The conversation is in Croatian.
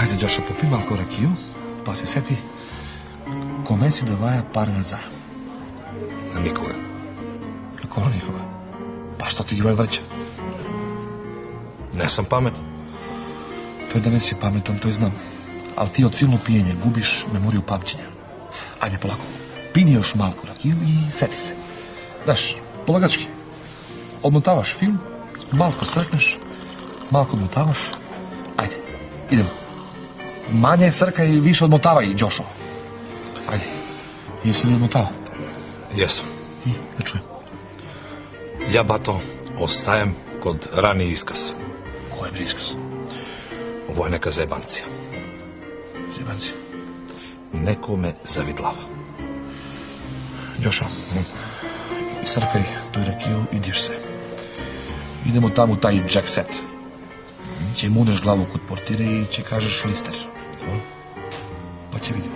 Ajde, Đoša, popij malko rakiju, pa se seti kome si davaja par za. Na nikoga. Na kola nikoga? Pa što ti ovaj vrća? Ne sam pametan. To je da nesi pametan, to je znam. Ali ti od silno pijenja gubiš memoriju pamćenja. Ajde, polako. Pini još malko rakiju i seti se. Daš, polagački. Odmotavaš film, malko srkneš, malko odmotavaš. Ajde, idemo. Manje srka i više odmotavaj, Đošo. Ajde, jesi li odmotavao? Jesam. I, da čujem. Ja, bato, ostajem kod raniji iskaz. Ko je iskaz? Ovo je neka zebancija. Zebancija? Neko me zavidlava. Đošo, srkaj tu rakiju, ideš se. Idemo tamo u taj Jack set. Će muneš glavu kod portire i će kažeš lister. Pa će vidjeti.